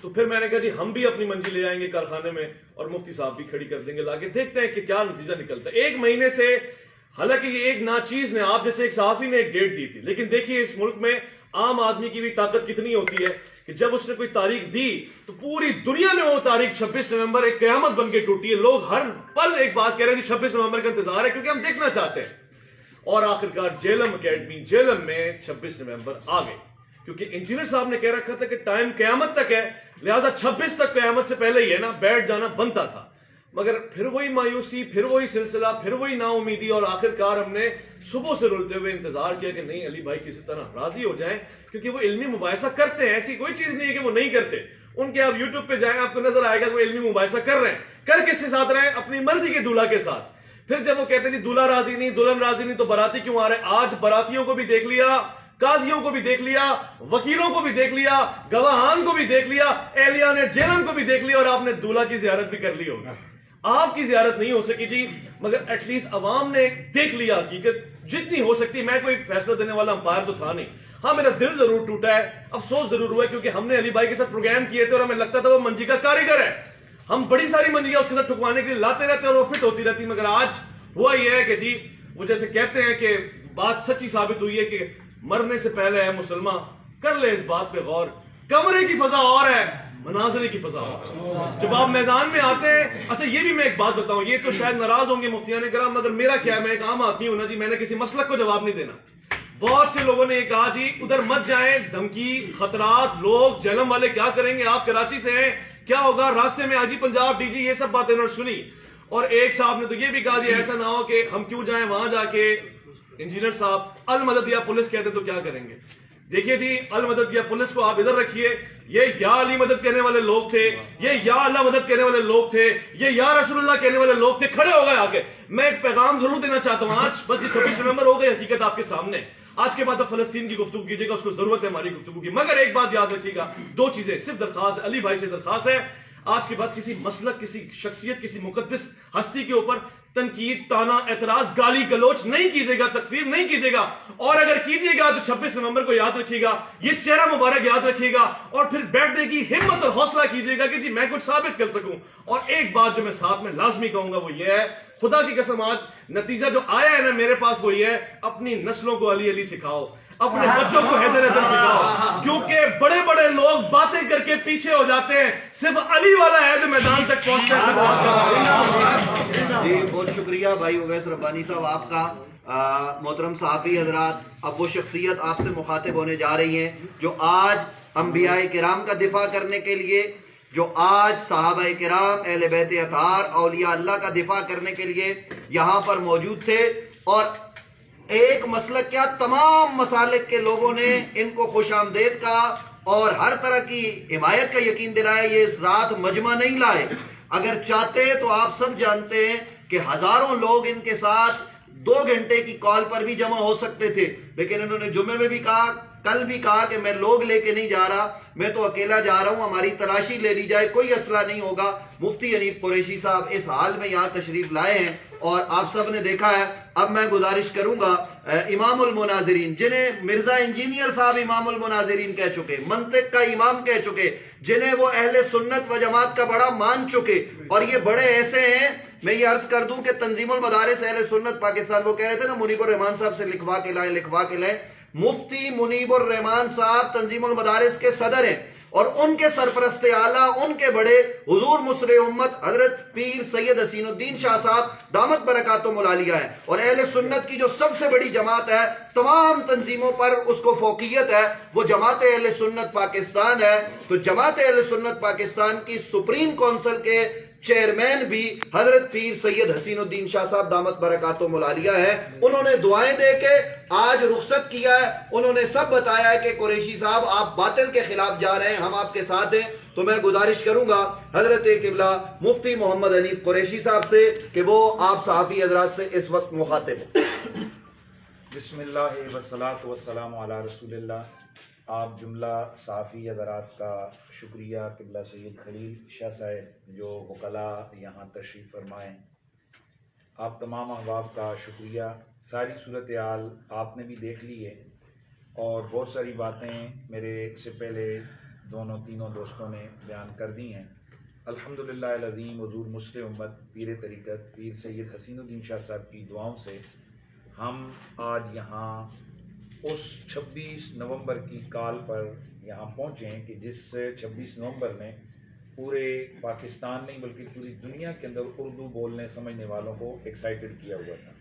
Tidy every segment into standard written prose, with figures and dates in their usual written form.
تو پھر میں نے کہا جی ہم بھی اپنی منزل لے آئیں گے کارخانے میں اور مفتی صاحب بھی کھڑی کر دیں گے لا کے، دیکھتے ہیں کہ کیا نتیجہ نکلتا ہے۔ 1 مہینے سے، حالانکہ یہ ایک ناچیز نے، آپ جیسے ایک صحافی نے ایک ڈیٹ دی تھی، لیکن دیکھیے اس ملک میں عام آدمی کی بھی طاقت کتنی ہوتی ہے کہ جب اس نے کوئی تاریخ دی تو پوری دنیا میں وہ تاریخ 26 نومبر ایک قیامت بن کے ٹوٹی ہے۔ لوگ ہر پل ایک بات کہہ رہے ہیں کہ 26 نومبر کا انتظار ہے کیونکہ ہم دیکھنا چاہتے ہیں، اور آخرکار جیلم اکیڈمی جیلم میں 26 نومبر آ گئے، کیونکہ انجینئر صاحب نے کہہ رکھا تھا کہ ٹائم قیامت تک ہے، لہذا 26 تک قیامت سے پہلے ہی ہے نا بیٹھ جانا بنتا تھا، مگر پھر وہی مایوسی، پھر وہی سلسلہ، پھر وہی نا امیدی، اور آخرکار ہم نے صبح سے رولتے ہوئے انتظار کیا کہ نہیں علی بھائی کسی طرح راضی ہو جائیں، کیونکہ وہ علمی مباحثہ کرتے ہیں، ایسی کوئی چیز نہیں ہے کہ وہ نہیں کرتے، ان کے آپ یوٹیوب پہ جائیں آپ کو نظر آئے گا کہ وہ علمی مباحثہ کر رہے ہیں، کر کس کے ساتھ رہے ہیں؟ اپنی مرضی کے دولہا کے ساتھ۔ پھر جب وہ کہتے ہیں دولہا راضی نہیں، دلہن راضی نہیں، تو باراتی کیوں آ رہے ہیں؟ آج براتیوں کو بھی دیکھ لیا، قاضیوں کو بھی دیکھ لیا، وکیلوں کو بھی دیکھ لیا، گواہان کو بھی دیکھ لیا، اہلیان جیلم کو بھی دیکھ لیا، اور آپ نے دولہا کی زیارت بھی کر لی ہوگی۔ آپ کی زیارت نہیں ہو سکی جی، مگر ایٹ لیسٹ عوام نے دیکھ لیا حقیقت جتنی ہو سکتی۔ میں کوئی فیصلہ دینے والا امپائر تو تھا نہیں، ہاں میرا دل ضرور ٹوٹا ہے، افسوس ضرور ہوا ہے، کیونکہ ہم نے علی بھائی کے ساتھ پروگرام کیے تھے اور ہمیں لگتا تھا وہ منجی کا کاریگر ہے، ہم بڑی ساری منجیاں اس کے ساتھ ٹھکوانے کے لیے لاتے رہتے اور وہ فٹ ہوتی رہتی، مگر آج ہوا یہ ہے کہ جی وہ جیسے کہتے ہیں کہ بات سچی ثابت ہوئی ہے کہ مرنے سے پہلے ہے مسلمان کر لے اس بات پہ غور، کمرے کی فضا اور ہے مناظرے کی فضا اور، جب آپ میدان میں آتے ہیں۔ اچھا یہ بھی میں ایک بات بتاؤں، یہ تو شاید ناراض ہوں گے مفتیان کرام، مگر میرا کیا ہے، میں ایک عام آدمی ہوں نا جی، میں نے کسی مسلک کو جواب نہیں دینا۔ بہت سے لوگوں نے یہ کہا جی ادھر مت جائیں، دھمکی، خطرات، لوگ جہلم والے کیا کریں گے، آپ کراچی سے ہیں کیا ہوگا، راستے میں آجی پنجاب ڈی جی، یہ سب باتیں انہوں نے سنی، اور ایک صاحب نے تو یہ بھی کہا جی ایسا نہ ہو کہ ہم کیوں جائیں وہاں جا کے انجینئر صاحب المدد یا پولیس کہتے تو کیا کریں گے۔ دیکھیے جی المدد یا پولیس کو آپ ادھر رکھیے، یہ یا علی مدد کہنے والے لوگ تھے، یہ یا اللہ مدد کہنے والے لوگ تھے، یہ یا رسول اللہ کہنے والے لوگ تھے، کھڑے ہو گئے آگے۔ میں ایک پیغام ضرور دینا چاہتا ہوں آج، بس یہ 26 نومبر ہو گئی، حقیقت آپ کے سامنے، آج کے بعد اب فلسطین کی گفتگو کیجیے گا، اس کو ضرورت ہے ہماری گفتگو کی، مگر ایک بات یاد رکھیے گا، 2 چیزیں صرف درخواست ہے، علی بھائی سے درخواست ہے، آج کے بعد کسی مسلک، کسی شخصیت، کسی مقدس ہستی کے اوپر تنقید، تانا، اعتراض، گالی گلوچ نہیں کیجیے گا، تکفیر نہیں کیجیے گا، اور اگر کیجیے گا تو 26 نومبر کو یاد رکھیے گا، یہ چہرہ مبارک یاد رکھیے گا، اور پھر بیٹھنے کی ہمت اور حوصلہ کیجیے گا کہ جی میں کچھ ثابت کر سکوں۔ اور ایک بات جو میں ساتھ میں لازمی کہوں گا وہ یہ ہے، خدا کی قسم آج نتیجہ جو آیا ہے نا میرے پاس وہ یہ ہے، اپنی نسلوں کو علی علی سکھاؤ، اپنے بچوں کو حیدر حیدر سکھاؤ، کیونکہ بڑے بڑے لوگ باتیں کر کے پیچھے ہو جاتے ہیں، صرف علی والا ہے جو میدان تک پہنچتے ہیں۔ جی بہت شکریہ بھائی اویس ربانی صاحب آپ کا۔ محترم صحافی حضرات، اب وہ شخصیت آپ سے مخاطب ہونے جا رہی ہیں جو آج انبیاء کرام کا دفاع کرنے کے لیے، جو آج صحابہ کرام، اہل بیت اطہار، اولیاء اللہ کا دفاع کرنے کے لیے یہاں پر موجود تھے، اور ایک مسلک کیا تمام مسالک کے لوگوں نے ان کو خوش آمدید کہا اور ہر طرح کی حمایت کا یقین دلایا۔ یہ رات مجمع نہیں لائے، اگر چاہتے تو آپ سب جانتے ہیں کہ ہزاروں لوگ ان کے ساتھ 2 گھنٹے کی کال پر بھی جمع ہو سکتے تھے، لیکن انہوں نے جمعے میں بھی کہا، کل بھی کہا کہ میں لوگ لے کے نہیں جا رہا، میں تو اکیلا جا رہا ہوں، ہماری تلاشی لے لی جائے، کوئی اسلحہ نہیں ہوگا۔ مفتی حنیف قریشی صاحب اس حال میں یہاں تشریف لائے ہیں اور آپ سب نے دیکھا ہے۔ اب میں گزارش کروں گا امام المناظرین، جنہیں مرزا انجینئر صاحب امام المناظرین کہہ چکے، منطق کا امام کہہ چکے، جنہیں وہ اہل سنت و جماعت کا بڑا مان چکے، اور یہ بڑے ایسے ہیں، میں یہ عرض کر دوں کہ تنظیم المدارس اہل سنت پاکستان، وہ کہہ رہے تھے نا منیب الرحمان صاحب سے لکھوا کے لائیں، مفتی منیب الرحمان صاحب تنظیم المدارس کے صدر ہیں، اور ان کے سرپرست اعلیٰ، ان کے بڑے حضور مصر امت حضرت پیر سید حسین الدین شاہ صاحب دامت برکاتہم العالیہ ہیں، اور اہل سنت کی جو سب سے بڑی جماعت ہے، تمام تنظیموں پر اس کو فوقیت ہے، وہ جماعت اہل سنت پاکستان ہے۔ تو جماعت اہل سنت پاکستان کی سپریم کونسل کے چیئرمین بھی حضرت پیر سید حسین الدین شاہ صاحب دامت برکاتہم العالیہ ہے۔ انہوں نے دعائیں دے کے آج رخصت کیا ہے، انہوں نے سب بتایا ہے کہ قریشی صاحب آپ باطل کے خلاف جا رہے ہیں، ہم آپ کے ساتھ ہیں۔ تو میں گزارش کروں گا حضرت قبلہ مفتی محمد حنیف قریشی صاحب سے کہ وہ آپ صحافی حضرات سے اس وقت مخاطب ہیں۔ بسم اللہ والصلاۃ والسلام علی رسول اللہ۔ آپ جملہ صحافی حضرات کا شکریہ، قبلہ سید خلیل شاہ صاحب جو وکلاء یہاں تشریف فرمائیں، آپ تمام احباب کا شکریہ۔ ساری صورتحال آپ نے بھی دیکھ لی ہے، اور بہت ساری باتیں میرے سے پہلے تینوں دوستوں نے بیان کر دی ہیں۔ الحمدللہ العظیم حضور مسلم امت پیر طریقت پیر سید حسین الدین شاہ صاحب کی دعاؤں سے ہم آج یہاں اس 26 نومبر کی کال پر یہاں پہنچے ہیں کہ جس 26 نومبر میں پورے پاکستان نہیں بلکہ پوری دنیا کے اندر اردو بولنے سمجھنے والوں کو ایکسائٹڈ کیا ہوا تھا۔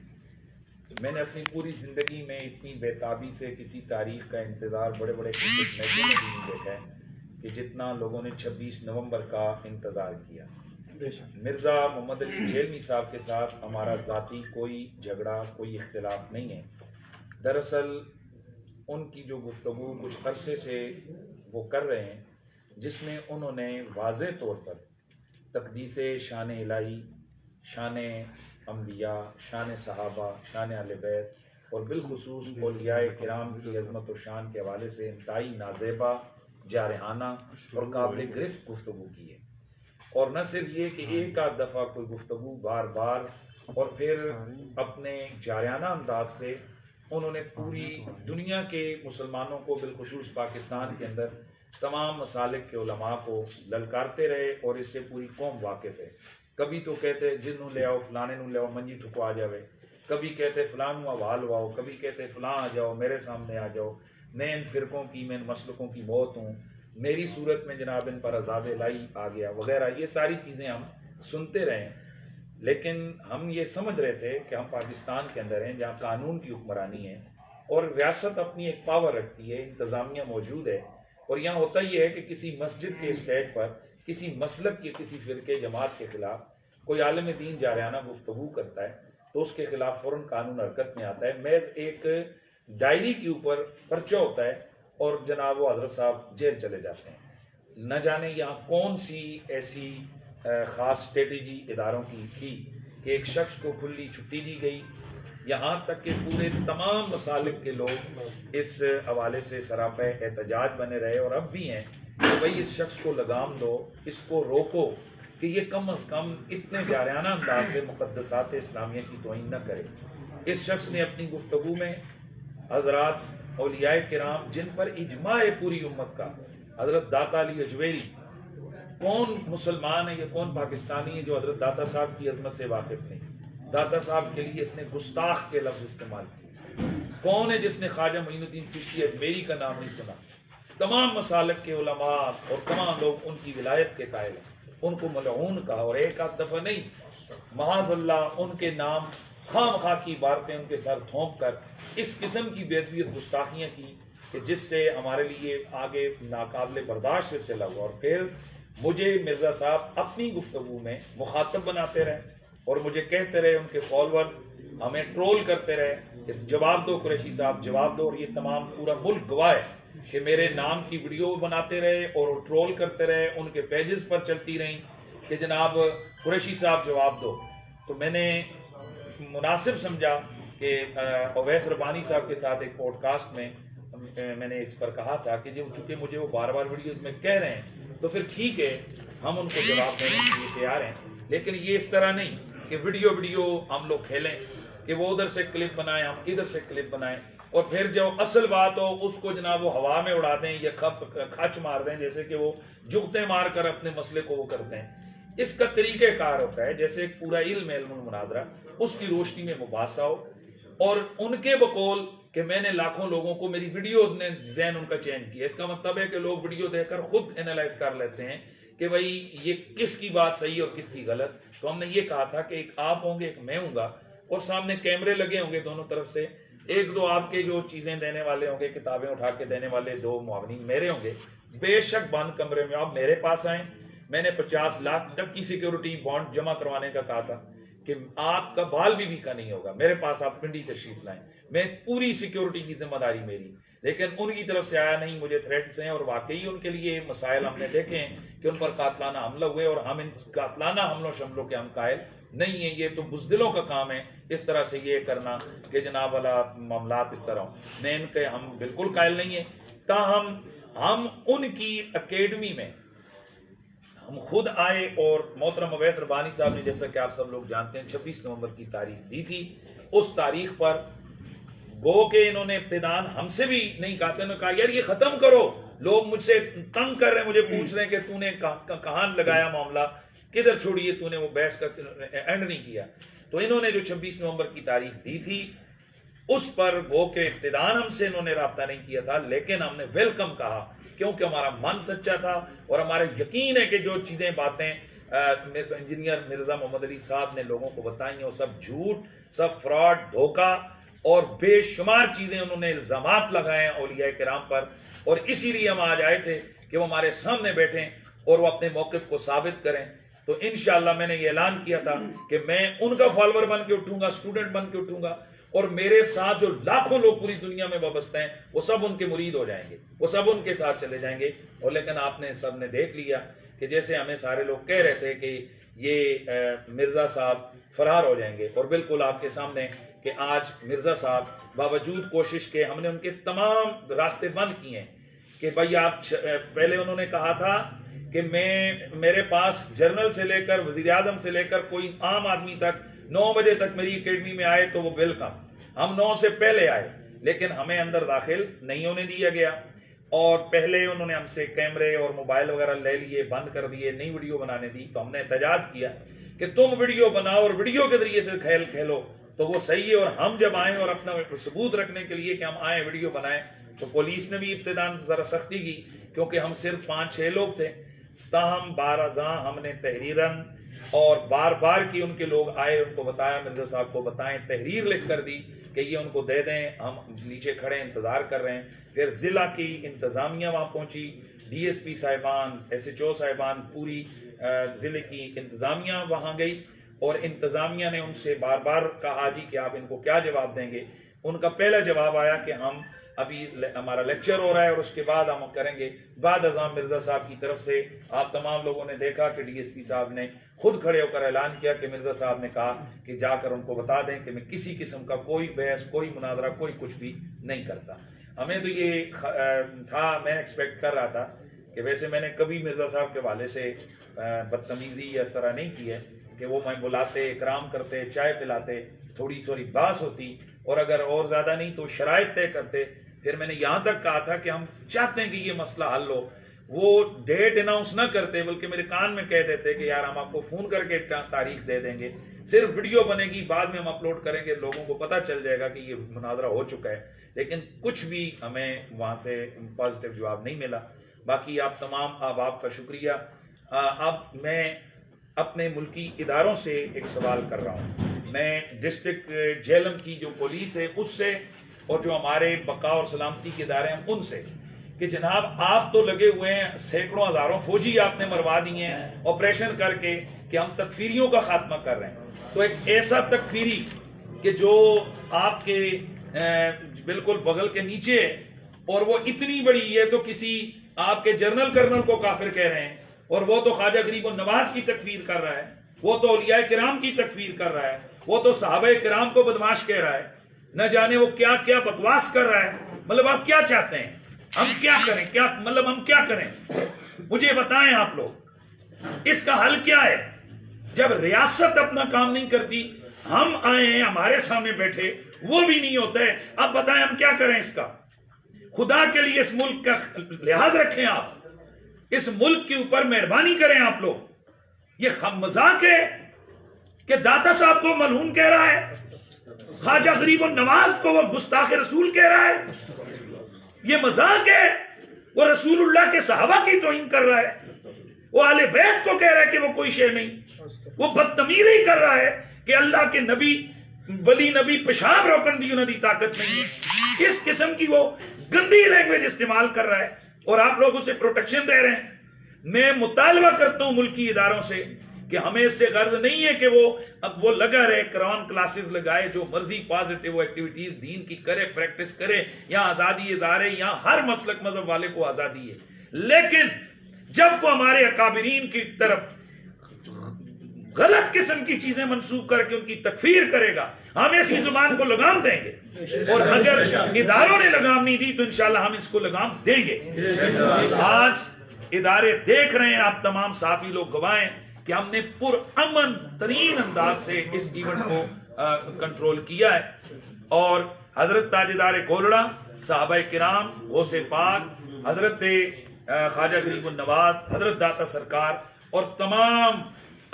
میں نے اپنی پوری زندگی میں اتنی بےتابی سے کسی تاریخ کا انتظار بڑے بڑے کرکٹ میچوں میں بھی نہیں دیکھا ہے کہ جتنا لوگوں نے 26 نومبر کا انتظار کیا۔ مرزا محمد علی جھیلمی صاحب کے ساتھ ہمارا ذاتی کوئی جھگڑا کوئی اختلاف نہیں ہے۔ دراصل ان کی جو گفتگو کچھ عرصے سے وہ کر رہے ہیں جس میں انہوں نے واضح طور پر تقدیس شان الہی، شان انبیاء، شان صحابہ، شان اہل بیت اور بالخصوص اولیاء کرام کی عظمت و شان کے حوالے سے انتہائی نازیبا، جارحانہ اور قابل گرفت گفتگو کی ہے۔ اور نہ صرف یہ کہ ایک آدھ دفعہ کوئی گفتگو بار بار اور پھر اپنے جارحانہ انداز سے انہوں نے پوری دنیا کے مسلمانوں کو بالخصوص پاکستان کے اندر تمام مسالک کے علماء کو للکارتے رہے اور اس سے پوری قوم واقف ہے۔ کبھی تو کہتے جنوں لے آؤ، فلانے نوں لے آؤ، منجی ٹھکو آ جاوے، کبھی کہتے فلاں نوں حوال ہواؤ، کبھی کہتے فلاں آ جاؤ، میرے سامنے آ جاؤ، میں ان فرقوں کی، میں ان مسلکوں کی موت ہوں، میری صورت میں جناب ان پر عذاب الہی آ گیا وغیرہ، یہ ساری چیزیں ہم سنتے رہے۔ لیکن ہم یہ سمجھ رہے تھے کہ ہم پاکستان کے اندر ہیں جہاں قانون کی حکمرانی ہے اور ریاست اپنی ایک پاور رکھتی ہے، انتظامیہ موجود ہے، اور یہاں ہوتا یہ ہے کہ کسی مسجد کے اسٹیج پر کسی مسلک کے کسی فرقے جماعت کے خلاف کوئی عالم دین جارحانہ گفتگو کرتا ہے تو اس کے خلاف فوراً قانون حرکت میں آتا ہے۔ محض ایک ڈائری کے اوپر پرچہ ہوتا ہے اور جناب وہ حضرت صاحب جیل چلے جاتے ہیں۔ نہ جانے یہاں کون سی ایسی خاص اسٹریٹجی اداروں کی تھی کہ ایک شخص کو کھلی چھٹی دی گئی، یہاں تک کہ پورے تمام مسالک کے لوگ اس حوالے سے سراپا احتجاج بنے رہے اور اب بھی ہیں کہ بھئی اس شخص کو لگام دو، اس کو روکو کہ یہ کم از کم اتنے جارحانہ انداز سے مقدسات اسلامیہ کی توہین نہ کرے۔ اس شخص نے اپنی گفتگو میں حضرات اولیاء کرام جن پر اجماع ہے پوری امت کا، حضرت داتا علی اجویری، کون مسلمان ہے یا کون پاکستانی ہے جو حضرت داتا صاحب کی عظمت سے واقف نہیں؟ داتا صاحب کے لیے اس نے گستاخ کے لفظ استعمال کیے۔ کون ہے جس نے خواجہ معین الدین چشتی اجمیری کا نام نہیں سنا؟ تمام مسالک کے علماء اور تمام لوگ ان کی ولایت کے قائل ہیں، ان کو ملعون کہا، اور ایک آدھ دفعہ نہیں، معاذ اللہ ان کے نام خام خواہ کی عبارتیں ان کے سر تھونک کر اس قسم کی بے ادبی اور گستاخیاں کی کہ جس سے ہمارے لیے آگے ناقابل برداشت سلسلہ ہوا۔ اور پھر مجھے مرزا صاحب اپنی گفتگو میں مخاطب بناتے رہے اور مجھے کہتے رہے، ان کے فالوورز ہمیں ٹرول کرتے رہے کہ جواب دو قریشی صاحب، جواب دو، اور یہ تمام پورا ملک گواہ ہے کہ میرے نام کی ویڈیو بناتے رہے اور ٹرول کرتے رہے، ان کے پیجز پر چلتی رہیں کہ جناب قریشی صاحب جواب دو۔ تو میں نے مناسب سمجھا کہ اویس ربانی صاحب کے ساتھ ایک پوڈ کاسٹ میں میں نے اس پر کہا تھا کہ جو چونکہ مجھے وہ بار بار ویڈیوز میں کہہ رہے ہیں تو پھر ٹھیک ہے، ہم ان کو جواب دینے کے لیے تیار ہیں، لیکن یہ اس طرح نہیں کہ ویڈیو ہم لوگ کھیلیں کہ وہ ادھر سے کلپ بنائیں، ہم ادھر سے کلپ بنائیں، اور پھر جو اصل بات ہو اس کو جناب وہ ہوا میں اڑا دیں یا کھچ مار دیں، جیسے کہ وہ جغتے مار کر اپنے مسئلے کو وہ کرتے ہیں۔ اس کا طریقہ کار ہوتا ہے جیسے ایک پورا علم المناظرہ، اس کی روشنی میں مباحثہ ہو، اور ان کے بقول کہ میں نے لاکھوں لوگوں کو، میری ویڈیوز نے ذہن ان کا چینج کیا۔ اس کا مطلب ہے کہ لوگ ویڈیو دیکھ کر خود انالائز کر لیتے ہیں کہ بھئی یہ کس کی بات صحیح اور کس کی غلط۔ تو ہم نے یہ کہا تھا کہ ایک آپ ہوں گے، ایک میں ہوں گا، اور سامنے کیمرے لگے ہوں گے دونوں طرف سے، ایک دو آپ کے جو چیزیں دینے والے ہوں گے، کتابیں اٹھا کے دینے والے دو معاونین میرے ہوں گے۔ بے شک بند کمرے میں آپ میرے پاس آئیں، میں نے 50 لاکھ تک کی سیکیورٹی بانڈ جمع کروانے کا کہا تھا کہ آپ کا بال بھی کا نہیں ہوگا، میرے پاس آپ پنڈی تشریف لائیں، میں پوری سیکیورٹی کی ذمہ داری میری۔ لیکن ان کی طرف سے آیا نہیں، مجھے تھریٹس ہیں، اور واقعی ان کے لیے مسائل ہم نے دیکھے ہیں کہ ان پر قاتلانہ حملہ ہوئے، اور ہم ان قاتلانہ حملوں شملوں کے ہم قائل نہیں ہیں۔ یہ تو بزدلوں کا کام ہے اس طرح سے یہ کرنا کہ جناب والا معاملات اس طرح ہوں، میں ان کے ہم بالکل قائل نہیں ہیں۔ تاہم ہم ان کی اکیڈمی میں ہم خود آئے، اور محترم اویس ربانی صاحب نے جیسا کہ آپ سب لوگ جانتے ہیں 26 نومبر کی تاریخ دی تھی، اس تاریخ پر گو کہ انہوں نے ابتدان ہم سے بھی نہیں کہا تھا، انہوں نے کہا یار یہ ختم کرو، لوگ مجھ سے تنگ کر رہے ہیں, مجھے پوچھ رہے ہیں کہ تو نے کہاں لگایا معاملہ, کدھر چھوڑی ہے تو نے وہ بحث کا اینڈ نہیں کیا. تو انہوں نے جو 26 نومبر کی تاریخ دی تھی اس پر وہ کہ ابتداءً ہم سے انہوں نے رابطہ نہیں کیا تھا, لیکن ہم نے ویلکم کہا کیونکہ ہمارا من سچا تھا اور ہمارا یقین ہے کہ جو چیزیں باتیں انجینئر مرزا محمد علی صاحب نے لوگوں کو بتائی ہیں وہ سب جھوٹ, سب فراڈ, دھوکہ اور بے شمار چیزیں انہوں نے الزامات لگائے ہیں اولیاء کرام پر. اور اسی لیے ہم آج آئے تھے کہ وہ ہمارے سامنے بیٹھیں اور وہ اپنے موقف کو ثابت کریں. تو انشاءاللہ میں نے یہ اعلان کیا تھا کہ میں ان کا فالوور بن کے اٹھوں گا, اسٹوڈنٹ بن کے اٹھوں گا, اور میرے ساتھ جو لاکھوں لوگ پوری دنیا میں وابستہ ہیں وہ سب ان کے مرید ہو جائیں گے, وہ سب ان کے ساتھ چلے جائیں گے. اور لیکن آپ نے سب نے دیکھ لیا کہ جیسے ہمیں سارے لوگ کہہ رہے تھے کہ یہ مرزا صاحب فرار ہو جائیں گے, اور بالکل آپ کے سامنے کہ آج مرزا صاحب باوجود کوشش کے ہم نے ان کے تمام راستے بند کیے ہیں کہ بھائی آپ پہلے انہوں نے کہا تھا کہ میرے پاس جنرل سے لے کر وزیر اعظم سے لے کر کوئی عام آدمی تک 9 بجے تک میری اکیڈمی میں آئے تو وہ ویلکم. ہم 9 سے پہلے آئے لیکن ہمیں اندر داخل نہیں ہونے دیا گیا, اور پہلے انہوں نے ہم سے کیمرے اور موبائل وغیرہ لے لیے, بند کر دیے, نئی ویڈیو بنانے دی. تو ہم نے احتجاج کیا کہ تم ویڈیو بناؤ اور ویڈیو کے ذریعے سے کھیلو تو وہ صحیح ہے, اور ہم جب آئیں اور اپنا ثبوت رکھنے کے لیے کہ ہم آئیں ویڈیو بنائیں تو پولیس نے بھی ابتداء ذرا سختی کی کیونکہ ہم صرف 5-6 لوگ تھے. تاہم بارازاں ہم نے تحریراً اور بار بار کی ان کے لوگ آئے, ان کو بتایا, مرزا صاحب کو بتائیں, تحریر لکھ کر دی کہ یہ ان کو دے دیں, ہم نیچے کھڑے انتظار کر رہے ہیں. پھر ضلع کی انتظامیہ وہاں پہنچی, ڈی ایس پی صاحبان, ایس ایچ او صاحبان, پوری ضلع کی انتظامیہ وہاں گئی, اور انتظامیہ نے ان سے بار بار کہا جی کہ آپ ان کو کیا جواب دیں گے. ان کا پہلا جواب آیا کہ ہم ابھی ہمارا لیکچر ہو رہا ہے اور اس کے بعد ہم کریں گے. بعد ازاں مرزا صاحب کی طرف سے آپ تمام لوگوں نے دیکھا کہ ڈی ایس پی صاحب نے خود کھڑے ہو کر اعلان کیا کہ مرزا صاحب نے کہا کہ جا کر ان کو بتا دیں کہ میں کسی قسم کا کوئی بحث, کوئی مناظرہ, کوئی کچھ بھی نہیں کرتا. ہمیں تو یہ تھا, میں ایکسپیکٹ کر رہا تھا کہ ویسے میں نے کبھی مرزا صاحب کے والے سے بدتمیزی یا اس طرح نہیں کی ہے کہ وہ میں بلاتے, اکرام کرتے, چائے پلاتے, تھوڑی تھوڑی بحث ہوتی, اور اگر اور زیادہ نہیں تو شرائط طے کرتے. پھر میں نے یہاں تک کہا تھا کہ ہم چاہتے ہیں کہ یہ مسئلہ حل ہو. وہ ڈیٹ اناؤنس نہ کرتے بلکہ میرے کان میں کہہ دیتے کہ یار ہم آپ کو فون کر کے تاریخ دے دیں گے, صرف ویڈیو بنے گی, بعد میں ہم اپلوڈ کریں گے, لوگوں کو پتہ چل جائے گا کہ یہ مناظرہ ہو چکا ہے. لیکن کچھ بھی ہمیں وہاں سے پازیٹیو جواب نہیں ملا. باقی آپ تمام احباب کا شکریہ. اب میں اپنے ملکی اداروں سے ایک سوال کر رہا ہوں. میں ڈسٹرکٹ جہلم کی جو پولیس ہے اس سے, اور جو ہمارے بقا اور سلامتی کے ادارے ہیں ان سے, کہ جناب آپ تو لگے ہوئے ہیں, سینکڑوں ہزاروں فوجی آپ نے مروا دیے ہیں آپریشن کر کے کہ ہم تکفیریوں کا خاتمہ کر رہے ہیں. تو ایک ایسا تکفیری کہ جو آپ کے بالکل بغل کے نیچے ہے اور وہ اتنی بڑی ہے تو کسی آپ کے جنرل کرنل کو کافر کہہ رہے ہیں, اور وہ تو خواجہ غریب النواز کی تکفیر کر رہا ہے, وہ تو اولیاء کرام کی تکفیر کر رہا ہے, وہ تو صحابہ کرام کو بدماش کہہ رہا ہے, نہ جانے وہ کیا کیا بکواس کر رہا ہے. مطلب آپ کیا چاہتے ہیں, ہم کیا کریں, کیا مطلب ہم کیا کریں, مجھے بتائیں آپ لوگ, اس کا حل کیا ہے؟ جب ریاست اپنا کام نہیں کرتی, ہم آئے ہیں, ہمارے سامنے بیٹھے, وہ بھی نہیں ہوتا ہے, اب بتائیں ہم کیا کریں اس کا؟ خدا کے لیے اس ملک کا لحاظ رکھیں, آپ اس ملک کے اوپر مہربانی کریں آپ لوگ. یہ مذاق ہے کہ داتا صاحب کو ملعون کہہ رہا ہے, خواجہ غریب النواز کو وہ گستاخ رسول کہہ رہا ہے, یہ مذاق ہے. وہ رسول اللہ کے صحابہ کی توہین کر رہا ہے, وہ اہل بیت کو کہہ رہا ہے کہ وہ کوئی شے نہیں, وہ بدتمیزی کر رہا ہے کہ اللہ کے نبی ولی نبی پیشاب روکن دی انہوں دی طاقت نہیں ہے. اس قسم کی وہ گندی لینگویج استعمال کر رہا ہے اور آپ لوگ اسے پروٹیکشن دے رہے ہیں. میں مطالبہ کرتا ہوں ملکی اداروں سے کہ ہمیں اس سے غرض نہیں ہے کہ وہ لگا رہے, قرآن کلاسز لگائے, جو مرضی پازیٹیو ایکٹیویٹیز دین کی کرے, پریکٹس کرے, یہاں آزادی ادارے, یہاں ہر مسلک مذہب والے کو آزادی ہے. لیکن جب وہ ہمارے اکابرین کی طرف غلط قسم کی چیزیں منسوخ کر کے ان کی تکفیر کرے گا, ہم ایسی زبان کو لگام دیں گے, اور اگر اداروں نے لگام نہیں دی تو انشاءاللہ ہم اس کو لگام دیں گے. آج ادارے دیکھ رہے ہیں, آپ تمام صحافی لوگ گواہیں کہ ہم نے پرامن ترین انداز سے اس ایونٹ کو کنٹرول کیا ہے, اور حضرت تاجدار گولڑا, صحابہ کرام, غوث پاک, حضرت خواجہ غریب النواز، حضرت داتا سرکار اور تمام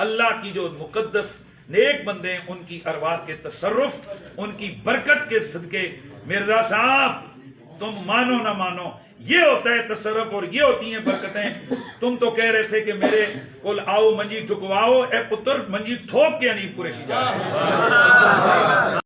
اللہ کی جو مقدس نیک بندے ہیں، ان کی ارواح کے تصرف، ان کی برکت کے صدقے مرزا صاحب تم مانو نہ مانو یہ ہوتا ہے تصرف اور یہ ہوتی ہیں برکتیں. تم تو کہہ رہے تھے کہ میرے کول آؤ منجی ٹھکواؤ، اے پتر منجی ٹھوک کے نہیں پورے کی جا رہے.